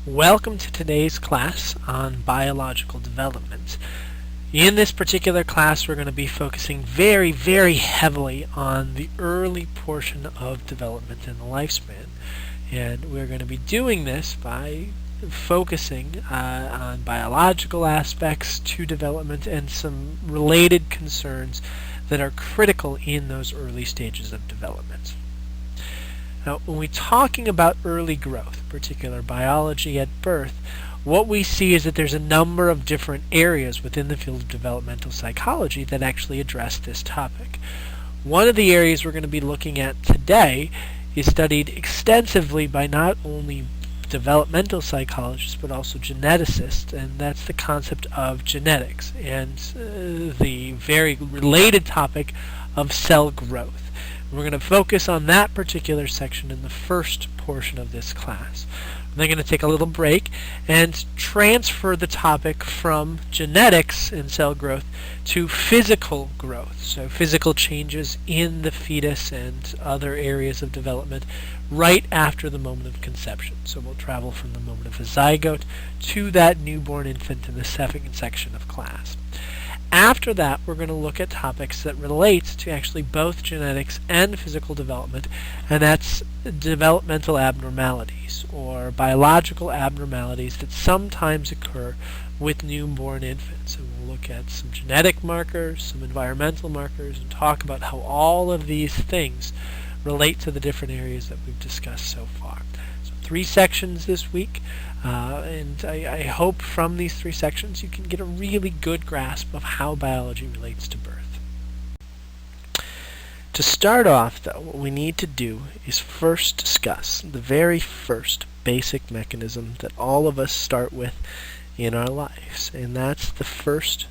Welcome to today's class on biological development. In this particular class, we're going to be focusing very heavily on the early portion of development in the lifespan. And we're going to be doing this by focusing on biological aspects to development and some related concerns that are critical in those early stages of development. Now, when we're talking about early growth, particular biology at birth, what we see is that there's a number of different areas within the field of developmental psychology that actually address this topic. One of the areas we're going to be looking at today is studied extensively by not only developmental psychologists but also geneticists, and that's the concept of genetics and the very related topic of cell growth. We're going to focus on that particular section in the first portion of this class. We're then going to take a little break and transfer the topic from genetics and cell growth to physical growth, so physical changes in the fetus and other areas of development right after the moment of conception. So we'll travel from the moment of a zygote to that newborn infant in the second section of class. After that, we're going to look at topics that relate to actually both genetics and physical development, and that's developmental abnormalities or biological abnormalities that sometimes occur with newborn infants. And we'll look at some genetic markers, some environmental markers, and talk about how all of these things relate to the different areas that we've discussed so far. So 3 sections this week. And I hope from these 3 sections you can get a really good grasp of how biology relates to birth. To start off, though, what we need to do is first discuss the very first basic mechanism that all of us start with in our lives, and that's the first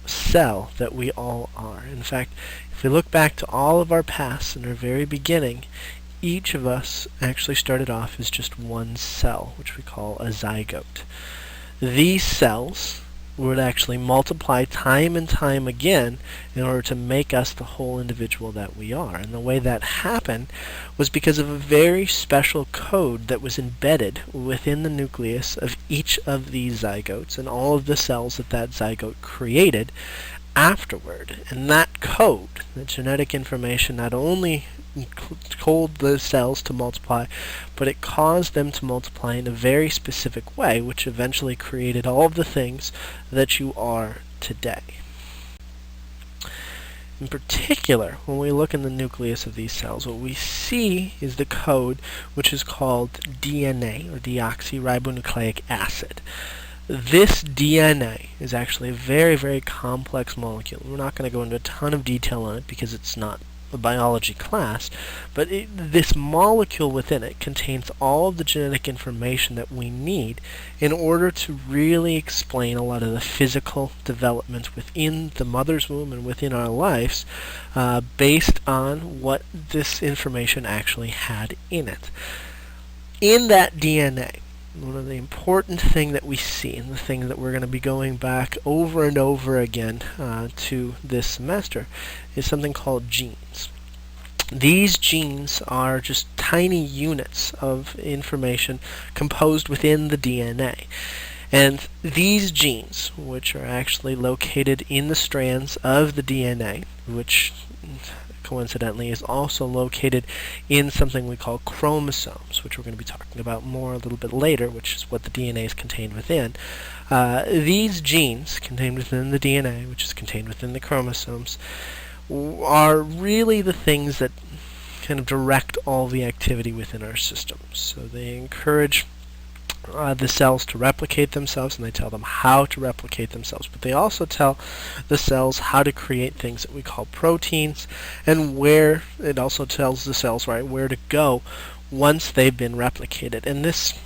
cell that we all are. In fact, if we look back to all of our past and our very beginning, each of us actually started off as just one cell, which we call a zygote. These cells would actually multiply time and time again in order to make us the whole individual that we are. And the way that happened was because of a very special code that was embedded within the nucleus of each of these zygotes and all of the cells that that zygote created afterward. And that code, the genetic information, not only told the cells to multiply, but it caused them to multiply in a very specific way, which eventually created all of the things that you are today. In particular, when we look in the nucleus of these cells, what we see is the code which is called DNA, or deoxyribonucleic acid. This DNA is actually a very complex molecule. We're not going to go into a ton of detail on it because it's not a biology class, but this molecule within it contains all of the genetic information that we need in order to really explain a lot of the physical development within the mother's womb and within our lives based on what this information actually had in it. In that DNA, one of the important things that we see, and the thing that we're going to be going back over and over again to this semester, is something called genes. These genes are just tiny units of information composed within the DNA. And these genes, which are actually located in the strands of the DNA, which coincidentally is also located in something we call chromosomes, which we're going to be talking about more a little bit later, which is what the DNA is contained within. These genes contained within the DNA, which is contained within the chromosomes, are really the things that kind of direct all the activity within our systems. So they encourage the cells to replicate themselves, and they tell them how to replicate themselves, but they also tell the cells how to create things that we call proteins, and where it also tells the cells where to go once they've been replicated. And this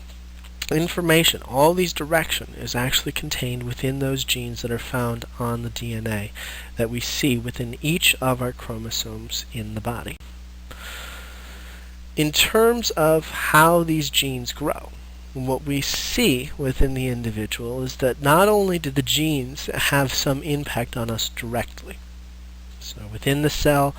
information, all these direction, is actually contained within those genes that are found on the DNA that we see within each of our chromosomes in the body. In terms of how these genes grow, what we see within the individual is that not only do the genes have some impact on us directly, so within the cell,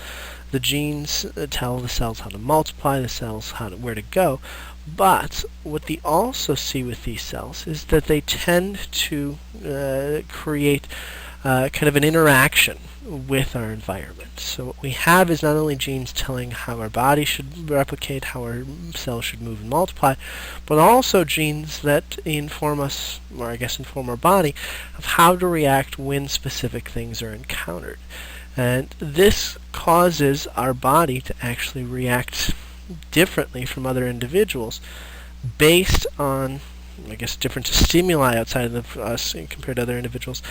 the genes tell the cells how to multiply, the cells where to go, But what they also see with these cells is that they tend to create kind of an interaction with our environment. So what we have is not only genes telling how our body should replicate, how our cells should move and multiply, but also genes that inform us, or I guess inform our body, of how to react when specific things are encountered. And this causes our body to actually react differently from other individuals based on, I guess, different stimuli outside of us compared to other individuals,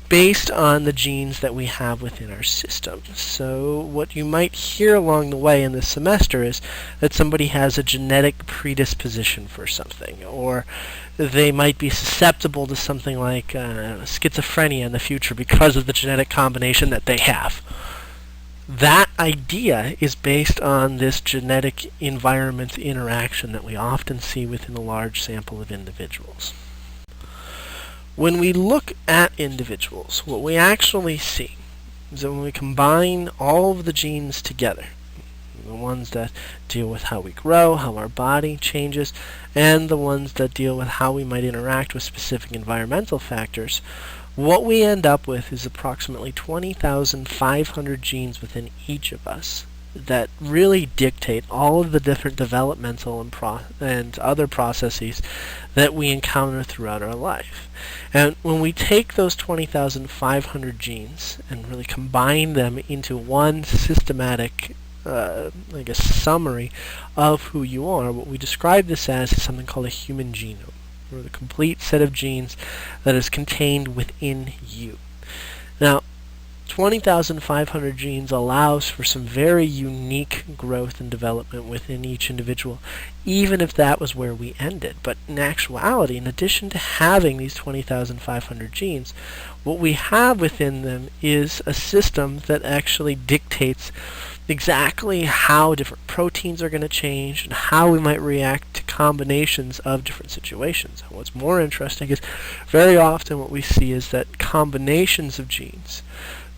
based on the genes that we have within our system. So what you might hear along the way in this semester is that somebody has a genetic predisposition for something, or they might be susceptible to something like schizophrenia in the future because of the genetic combination that they have. That idea is based on this genetic environment interaction that we often see within a large sample of individuals. When we look at individuals, what we actually see is that when we combine all of the genes together, the ones that deal with how we grow, how our body changes, and the ones that deal with how we might interact with specific environmental factors, what we end up with is approximately 20,500 genes within each of us that really dictate all of the different developmental and other processes that we encounter throughout our life. And when we take those 20,500 genes and really combine them into one systematic summary of who you are, what we describe this as is something called a human genome, or the complete set of genes that is contained within you. Now, 20,500 genes allows for some very unique growth and development within each individual, even if that was where we ended. But in actuality, in addition to having these 20,500 genes, what we have within them is a system that actually dictates exactly how different proteins are going to change and how we might react to combinations of different situations. And what's more interesting is very often what we see is that combinations of genes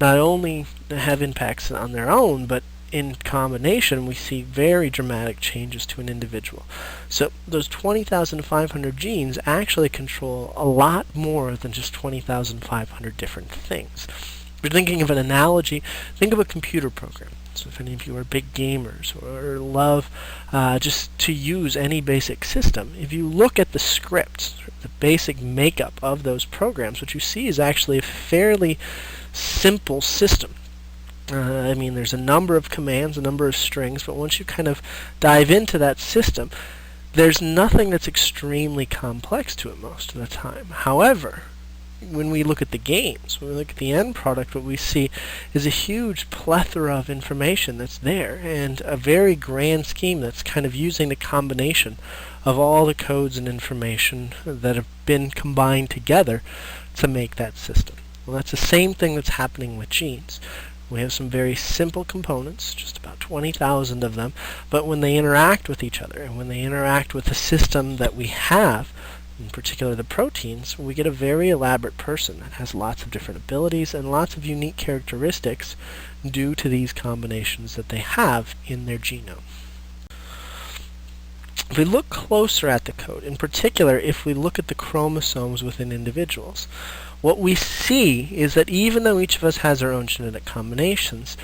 not only have impacts on their own, but in combination we see very dramatic changes to an individual. So those 20,500 genes actually control a lot more than just 20,500 different things. If you're thinking of an analogy, think of a computer program. So if any of you are big gamers or love just to use any basic system, if you look at the scripts, the basic makeup of those programs, what you see is actually a fairly simple system. There's a number of commands, a number of strings, but once you kind of dive into that system, there's nothing that's extremely complex to it most of the time. However, when we look at the games, when we look at the end product, what we see is a huge plethora of information that's there, and a very grand scheme that's kind of using the combination of all the codes and information that have been combined together to make that system. Well, that's the same thing that's happening with genes. We have some very simple components, just about 20,000 of them, but when they interact with each other, and when they interact with the system that we have, in particular the proteins, we get a very elaborate person that has lots of different abilities and lots of unique characteristics due to these combinations that they have in their genome. If we look closer at the code, in particular if we look at the chromosomes within individuals, what we see is that even though each of us has our own genetic combinations,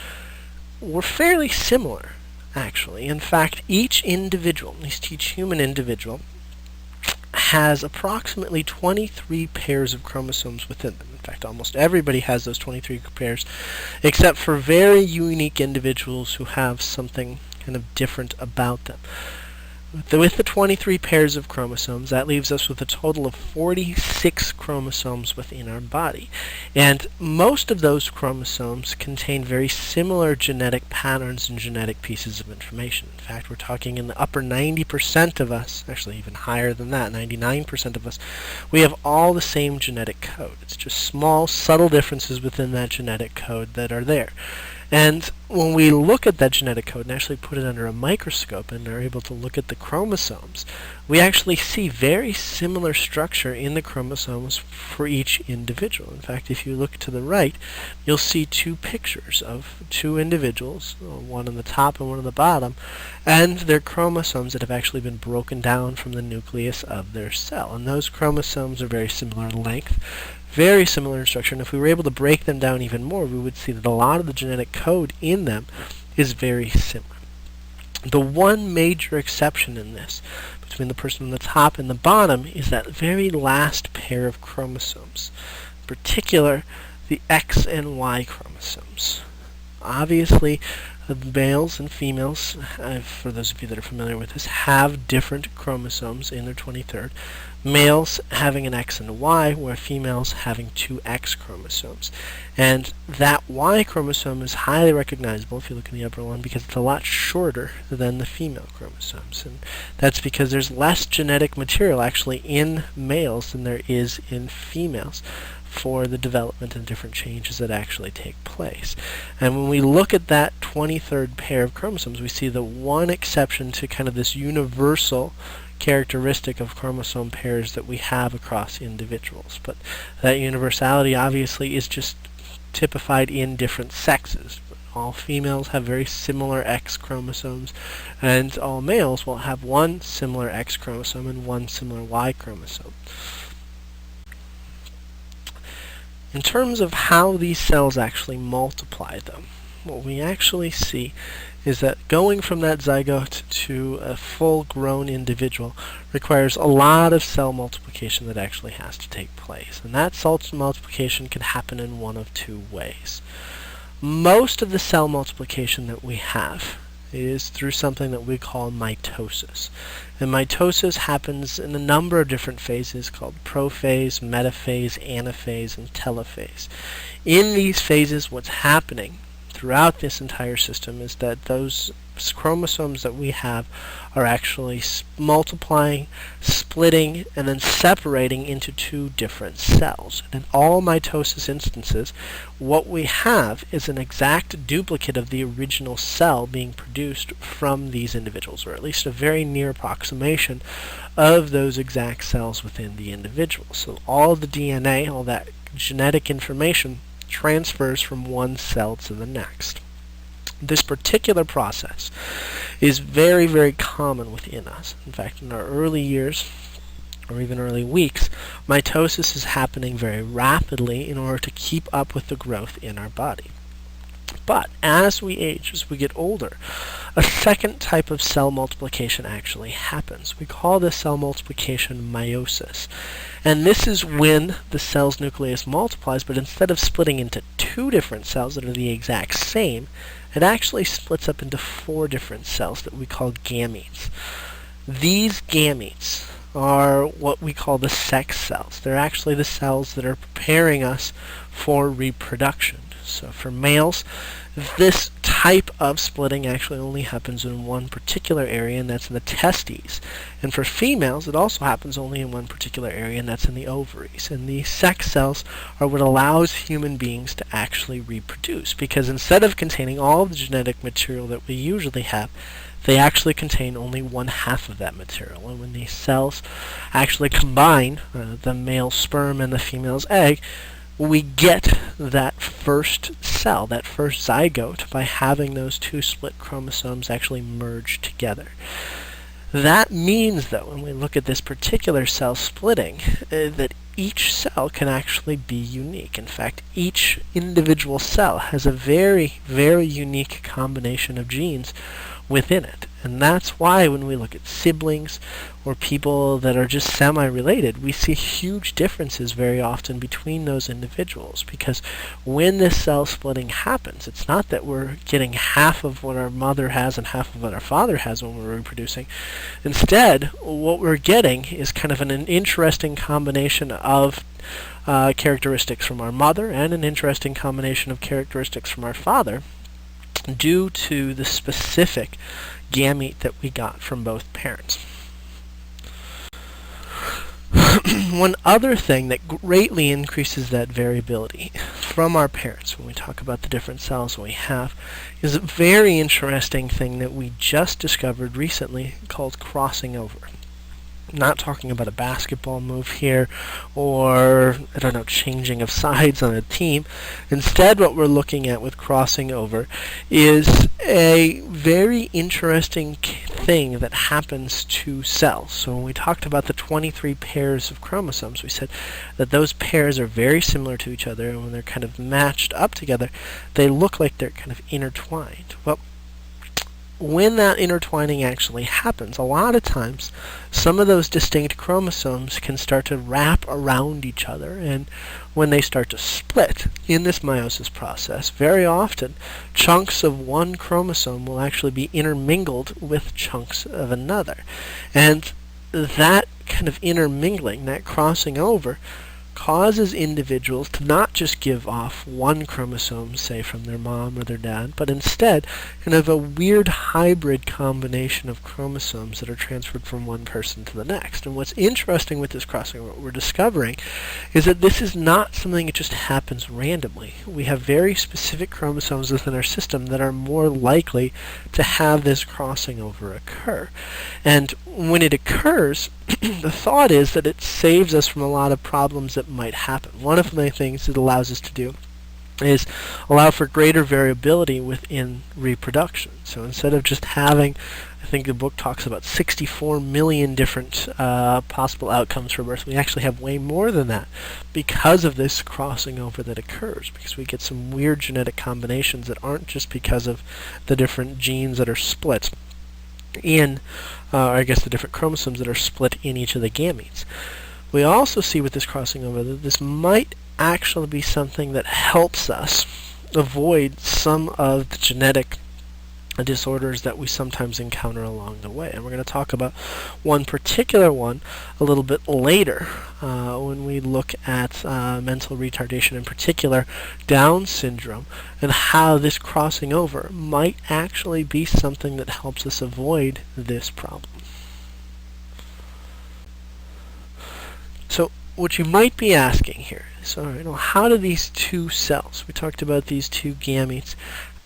we're fairly similar, actually. In fact, each individual, at least each human individual, has approximately 23 pairs of chromosomes within them. In fact, almost everybody has those 23 pairs, except for very unique individuals who have something kind of different about them. With the 23 pairs of chromosomes, that leaves us with a total of 46 chromosomes within our body. And most of those chromosomes contain very similar genetic patterns and genetic pieces of information. In fact, we're talking in the upper 90% of us, actually even higher than that, 99% of us, we have all the same genetic code. It's just small, subtle differences within that genetic code that are there. And when we look at that genetic code and actually put it under a microscope and are able to look at the chromosomes, we actually see very similar structure in the chromosomes for each individual. In fact, if you look to the right, you'll see two pictures of two individuals, one on the top and one on the bottom, and their chromosomes that have actually been broken down from the nucleus of their cell. And those chromosomes are very similar in length, very similar in structure, and if we were able to break them down even more, we would see that a lot of the genetic code in them is very similar. The one major exception in this, between the person on the top and the bottom, is that very last pair of chromosomes, in particular the X and Y chromosomes. Obviously, males and females, for those of you that are familiar with this, have different chromosomes in their 23rd. Males having an X and a Y, where females having two X chromosomes. And that Y chromosome is highly recognizable if you look in the upper one because it's a lot shorter than the female chromosomes. And that's because there's less genetic material actually in males than there is in females for the development and different changes that actually take place. And when we look at that 23rd pair of chromosomes, we see the one exception to kind of this universal characteristic of chromosome pairs that we have across individuals. But that universality obviously is just typified in different sexes. All females have very similar X chromosomes, and all males will have one similar X chromosome and one similar Y chromosome. In terms of how these cells actually multiply, though, what we actually see is that going from that zygote to a full-grown individual requires a lot of cell multiplication that actually has to take place. And that cell multiplication can happen in one of two ways. Most of the cell multiplication that we have is through something that we call mitosis. And mitosis happens in a number of different phases called prophase, metaphase, anaphase, and telophase. In these phases, what's happening throughout this entire system is that those chromosomes that we have are actually multiplying, splitting, and then separating into two different cells. And in all mitosis instances, what we have is an exact duplicate of the original cell being produced from these individuals, or at least a very near approximation of those exact cells within the individual. So all the DNA, all that genetic information, transfers from one cell to the next. This particular process is very, very common within us. In fact, in our early years, or even early weeks, mitosis is happening very rapidly in order to keep up with the growth in our body. But as we age, as we get older, a second type of cell multiplication actually happens. We call this cell multiplication meiosis. And this is when the cell's nucleus multiplies, but instead of splitting into two different cells that are the exact same, it actually splits up into four different cells that we call gametes. These gametes are what we call the sex cells. They're actually the cells that are preparing us for reproduction. So for males, this type of splitting actually only happens in one particular area, and that's in the testes. And for females, it also happens only in one particular area, and that's in the ovaries. And these sex cells are what allows human beings to actually reproduce, because instead of containing all of the genetic material that we usually have, they actually contain only one half of that material. And when these cells actually combine, the male sperm and the female's egg, we get that first cell, that first zygote, by having those two split chromosomes actually merge together. That means, though, when we look at this particular cell splitting, that each cell can actually be unique. In fact, each individual cell has a very, very unique combination of genes within it. And that's why when we look at siblings or people that are just semi-related, we see huge differences very often between those individuals. Because when this cell splitting happens, it's not that we're getting half of what our mother has and half of what our father has when we're reproducing. Instead, what we're getting is kind of an interesting combination of characteristics from our mother and an interesting combination of characteristics from our father, due to the specific gamete that we got from both parents. One other thing that greatly increases that variability from our parents when we talk about the different cells we have is a very interesting thing that we just discovered recently called crossing over. Not talking about a basketball move here or, I don't know, changing of sides on a team. Instead, what we're looking at with crossing over is a very interesting thing that happens to cells. So when we talked about the 23 pairs of chromosomes, we said that those pairs are very similar to each other, and when they're kind of matched up together, they look like they're kind of intertwined. Well, when that intertwining actually happens, a lot of times some of those distinct chromosomes can start to wrap around each other, and when they start to split in this meiosis process, very often chunks of one chromosome will actually be intermingled with chunks of another. And that kind of intermingling, that crossing over, causes individuals to not just give off one chromosome, say from their mom or their dad, but instead kind of a weird hybrid combination of chromosomes that are transferred from one person to the next. And what's interesting with this crossing, what we're discovering, is that this is not something that just happens randomly. We have very specific chromosomes within our system that are more likely to have this crossing over occur. And when it occurs, the thought is that it saves us from a lot of problems that might happen. One of the things it allows us to do is allow for greater variability within reproduction. So instead of just having, I think the book talks about 64 million different possible outcomes for birth, we actually have way more than that because of this crossing over that occurs, because we get some weird genetic combinations that aren't just because of the different genes that are split in, I guess the different chromosomes that are split in each of the gametes. We also see with this crossing over that this might actually be something that helps us avoid some of the genetic disorders that we sometimes encounter along the way. And we're going to talk about one particular one a little bit later when we look at mental retardation, in particular Down syndrome, and how this crossing over might actually be something that helps us avoid this problem. So what you might be asking here is, how do these two cells, we talked about these two gametes,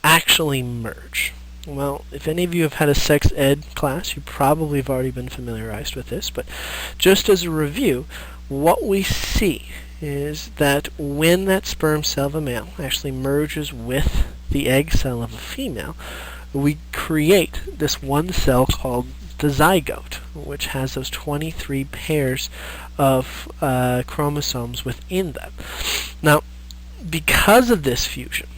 actually merge? Well, if any of you have had a sex ed class, you probably have already been familiarized with this, but just as a review, what we see is that when that sperm cell of a male actually merges with the egg cell of a female, we create this one cell called the zygote, which has those 23 pairs of chromosomes within them. Now, because of this fusion,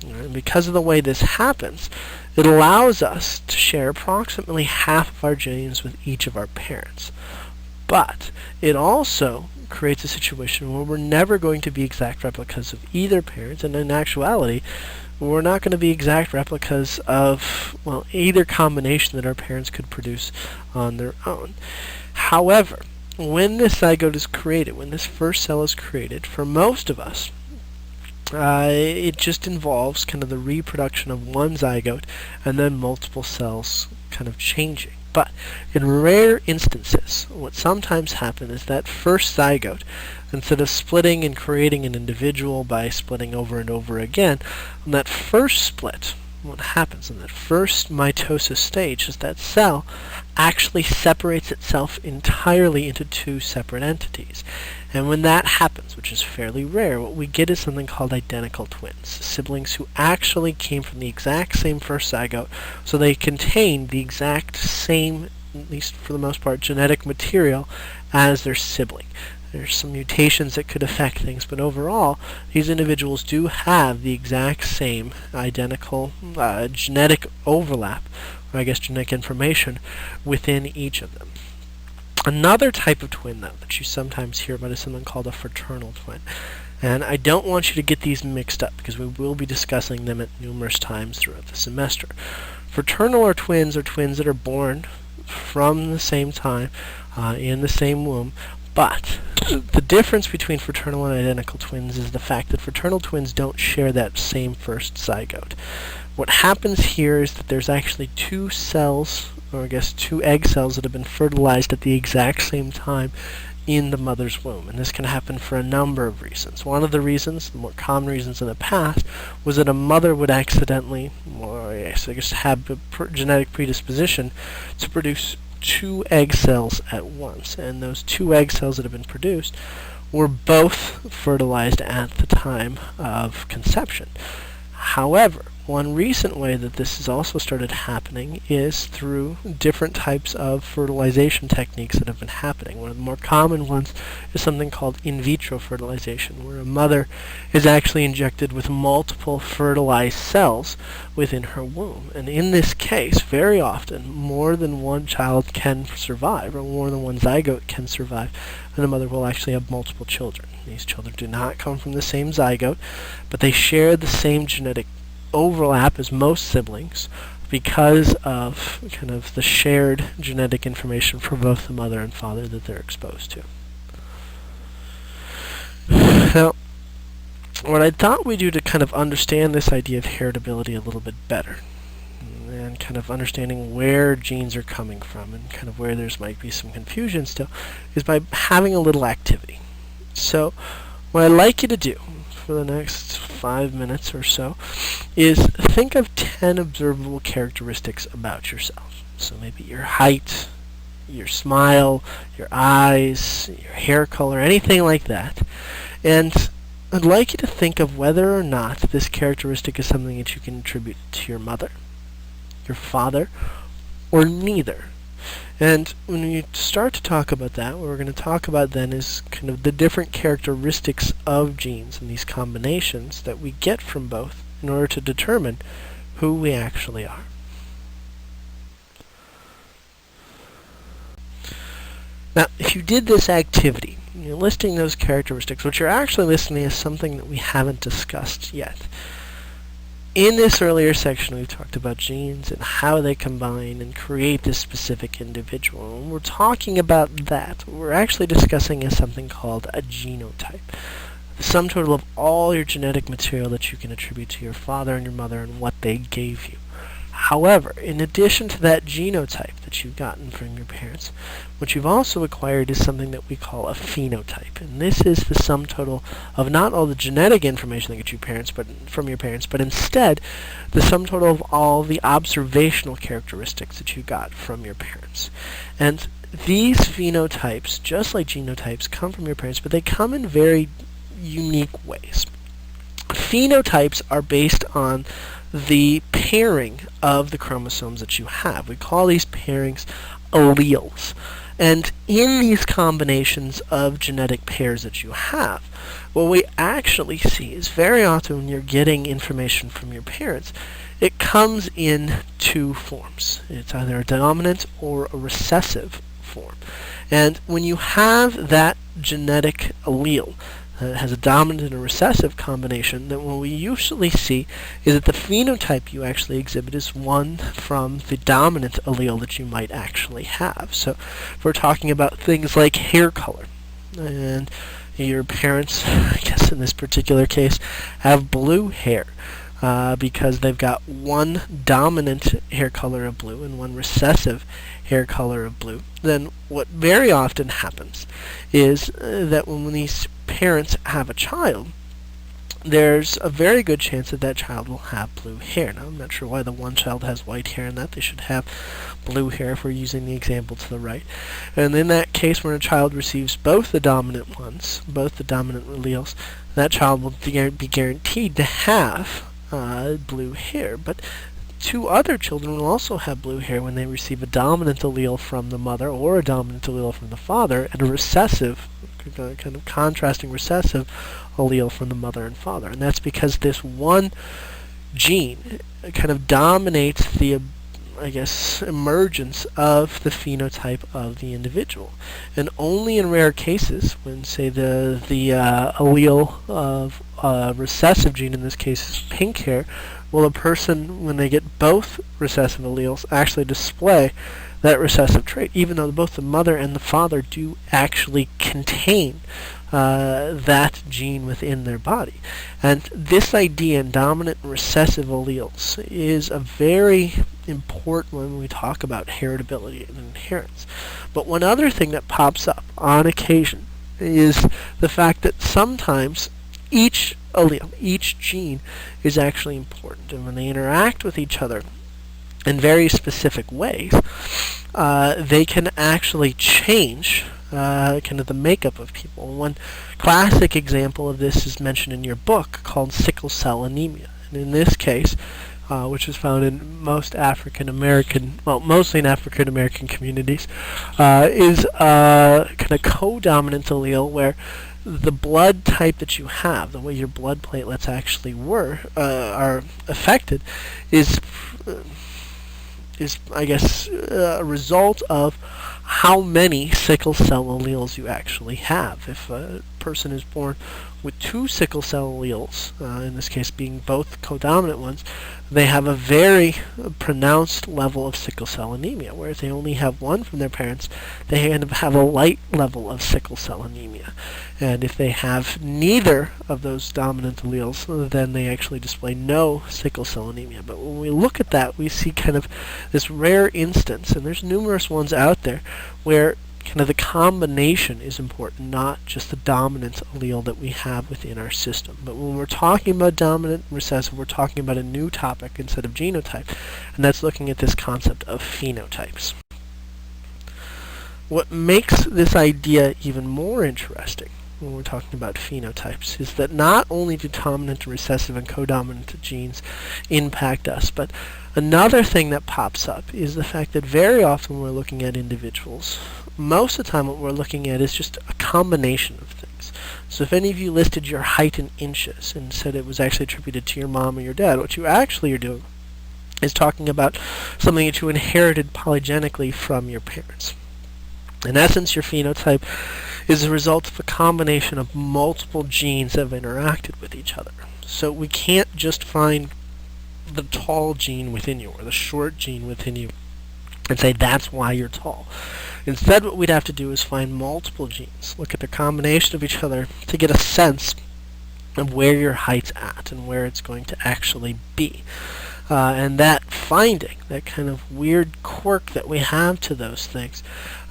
and because of the way this happens, it allows us to share approximately half of our genes with each of our parents. But it also creates a situation where we're never going to be exact replicas of either parent, and in actuality, we're not going to be exact replicas of, well, either combination that our parents could produce on their own. However, when this zygote is created, when this first cell is created, for most of us, it just involves kind of the reproduction of one zygote and then multiple cells kind of changing. But in rare instances, what sometimes happens is that first zygote, instead of splitting and creating an individual by splitting over and over again, on that first split, what happens in that first mitosis stage is that cell actually separates itself entirely into two separate entities. And when that happens, which is fairly rare, what we get is something called identical twins, siblings who actually came from the exact same first zygote, so they contain the exact same, at least for the most part, genetic material as their sibling. There's some mutations that could affect things, but overall, these individuals do have the exact same identical genetic overlap, or I guess genetic information, within each of them. Another type of twin, though, that you sometimes hear about is something called a fraternal twin. And I don't want you to get these mixed up, because we will be discussing them at numerous times throughout the semester. Fraternal twins are twins that are born from the same time, in the same womb, but the difference between fraternal and identical twins is the fact that fraternal twins don't share that same first zygote. What happens here is that there's actually two cells, or I guess two egg cells, that have been fertilized at the exact same time in the mother's womb. And this can happen for a number of reasons. One of the reasons, the more common reasons in the past, was that a mother would accidentally, or I guess have a genetic predisposition to produce 2 egg cells at once. And those 2 egg cells that have been produced were both fertilized at the time of conception. However, one recent way that this has also started happening is through different types of fertilization techniques that have been happening. One of the more common ones is something called in vitro fertilization, where a mother is actually injected with multiple fertilized cells within her womb. And in this case, very often, more than one child can survive, or more than one zygote can survive, and the mother will actually have multiple children. These children do not come from the same zygote, but they share the same genetic overlap as most siblings because of kind of the shared genetic information for both the mother and father that they're exposed to. Now, what I thought we'd do to kind of understand this idea of heritability a little bit better, and kind of understanding where genes are coming from and kind of where there's might be some confusion still, is by having a little activity. So what I'd like you to do for the next 5 minutes or so is think of 10 observable characteristics about yourself. So maybe your height, your smile, your eyes, your hair color, anything like that. And I'd like you to think of whether or not this characteristic is something that you can attribute to your mother, your father, or neither. And when you start to talk about that, what we're going to talk about then is kind of the different characteristics of genes and these combinations that we get from both in order to determine who we actually are. Now, if you did this activity, you're listing those characteristics, what you're actually listing is something that we haven't discussed yet. In this earlier section, we've talked about genes and how they combine and create this specific individual. When we're talking about that, what we're actually discussing is something called a genotype. The sum total of all your genetic material that you can attribute to your father and your mother and what they gave you. However, in addition to that genotype that you've gotten from your parents, what you've also acquired is something that we call a phenotype. And this is the sum total of not all the genetic information that you get from your parents, but instead the sum total of all the observational characteristics that you got from your parents. And these phenotypes, just like genotypes, come from your parents, but they come in very unique ways. Phenotypes are based on the pairing of the chromosomes that you have. We call these pairings alleles. And in these combinations of genetic pairs that you have, what we actually see is very often when you're getting information from your parents, it comes in 2 forms. It's either a dominant or a recessive form. And when you have that genetic allele, has a dominant and a recessive combination, then what we usually see is that the phenotype you actually exhibit is one from the dominant allele that you might actually have. So if we're talking about things like hair color, and your parents, I guess in this particular case, have blue hair, because they've got one dominant hair color of blue and one recessive hair color of blue, then what very often happens is that when these parents have a child, there's a very good chance that that child will have blue hair. Now, I'm not sure why the one child has white hair and that they should have blue hair if we're using the example to the right. And in that case, when a child receives both the dominant ones, both the dominant alleles, that child will be guaranteed to have blue hair. But 2 other children will also have blue hair when they receive a dominant allele from the mother or a dominant allele from the father and a recessive, kind of contrasting recessive allele from the mother and father. And that's because this one gene kind of dominates the, I guess, emergence of the phenotype of the individual. And only in rare cases, when, say, the allele of recessive gene, in this case is pink hair, will a person, when they get both recessive alleles, actually display that recessive trait, even though both the mother and the father do actually contain that gene within their body. And this idea in dominant and recessive alleles is a very important when we talk about heritability and inheritance. But one other thing that pops up on occasion is the fact that sometimes each allele, each gene, is actually important. And when they interact with each other in very specific ways, they can actually change kind of the makeup of people. One classic example of this is mentioned in your book called sickle cell anemia. And in this case, which is found in most African American, well, mostly in African American communities, is a kind of codominant allele where the blood type that you have, the way your blood platelets actually are affected, is I guess a result of how many sickle cell alleles you actually have. If a person is born with 2 sickle cell alleles, in this case being both codominant ones, they have a very pronounced level of sickle cell anemia. Whereas they only have one from their parents, they end up have a light level of sickle cell anemia. And if they have neither of those dominant alleles, then they actually display no sickle cell anemia. But when we look at that, we see kind of this rare instance, and there's numerous ones out there, where kind of the combination is important, not just the dominant allele that we have within our system. But when we're talking about dominant and recessive, we're talking about a new topic instead of genotype, and that's looking at this concept of phenotypes. What makes this idea even more interesting when we're talking about phenotypes is that not only do dominant, recessive, and codominant genes impact us, but another thing that pops up is the fact that very often when we're looking at individuals, most of the time what we're looking at is just a combination of things. So if any of you listed your height in inches and said it was actually attributed to your mom or your dad, what you actually are doing is talking about something that you inherited polygenically from your parents. In essence, your phenotype is a result of a combination of multiple genes that have interacted with each other. So we can't just find the tall gene within you or the short gene within you and say that's why you're tall. Instead, what we'd have to do is find multiple genes, look at the combination of each other to get a sense of where your height's at and where it's going to actually be. And that finding, that kind of weird quirk that we have to those things,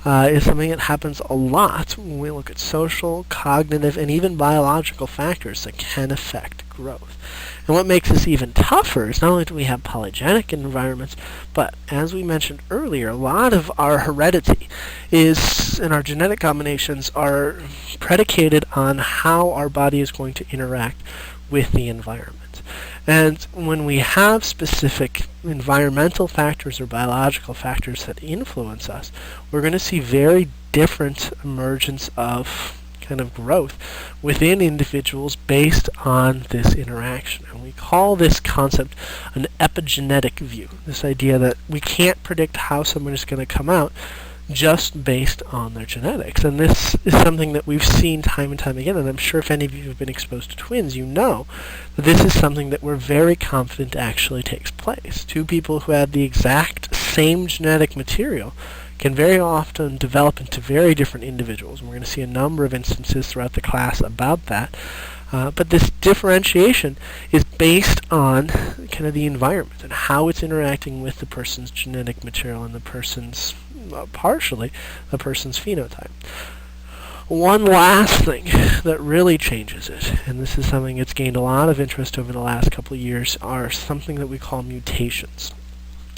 is something that happens a lot when we look at social, cognitive, and even biological factors that can affect growth. And what makes this even tougher is not only do we have polygenic environments, but as we mentioned earlier, a lot of our heredity is, and our genetic combinations are predicated on how our body is going to interact with the environment. And when we have specific environmental factors or biological factors that influence us, we're going to see very different emergence of kind of growth within individuals based on this interaction. And we call this concept an epigenetic view, this idea that we can't predict how someone is going to come out just based on their genetics. And this is something that we've seen time and time again, and I'm sure if any of you have been exposed to twins, you know that this is something that we're very confident actually takes place. Two people who have the exact same genetic material can very often develop into very different individuals. And we're going to see a number of instances throughout the class about that. But this differentiation is based on kind of the environment and how it's interacting with the person's genetic material and the person's, partially, the person's phenotype. One last thing that really changes it, and this is something that's gained a lot of interest over the last couple of years, are something that we call mutations.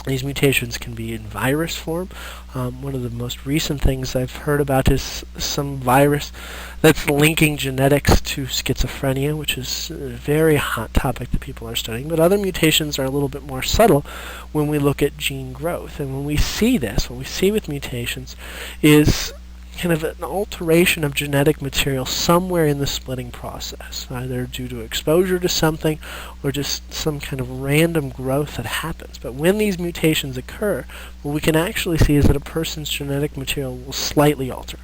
These mutations can be in virus form. One of the most recent things I've heard about is some virus that's linking genetics to schizophrenia, which is a very hot topic that people are studying. But other mutations are a little bit more subtle when we look at gene growth. And when we see this, what we see with mutations is kind of an alteration of genetic material somewhere in the splitting process, either due to exposure to something or just some kind of random growth that happens. But when these mutations occur, what we can actually see is that a person's genetic material will slightly alter,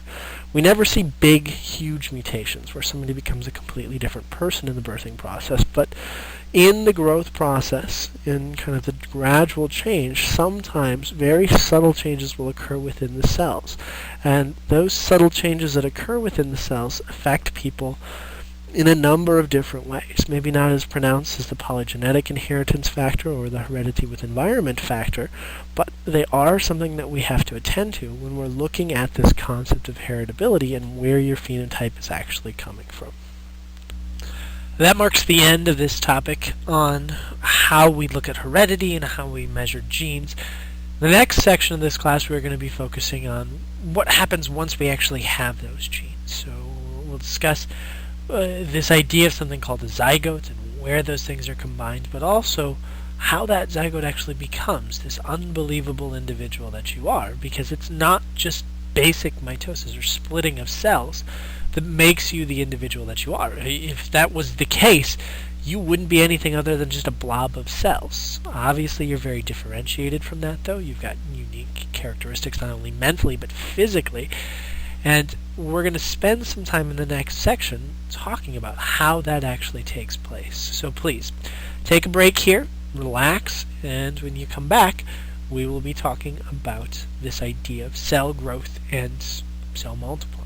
We never see big, huge mutations where somebody becomes a completely different person in the birthing process, but in the growth process, in kind of the gradual change, sometimes very subtle changes will occur within the cells. And those subtle changes that occur within the cells affect people in a number of different ways. Maybe not as pronounced as the polygenetic inheritance factor or the heredity with environment factor, but they are something that we have to attend to when we're looking at this concept of heritability and where your phenotype is actually coming from. That marks the end of this topic on how we look at heredity and how we measure genes. The next section of this class we're going to be focusing on what happens once we actually have those genes. So we'll discuss this idea of something called a zygote and where those things are combined, but also how that zygote actually becomes this unbelievable individual that you are, because it's not just basic mitosis or splitting of cells that makes you the individual that you are. If that was the case, you wouldn't be anything other than just a blob of cells. Obviously, you're very differentiated from that, though. You've got unique characteristics not only mentally but physically. And we're going to spend some time in the next section talking about how that actually takes place. So please, take a break here, relax, and when you come back, we will be talking about this idea of cell growth and cell multiplying.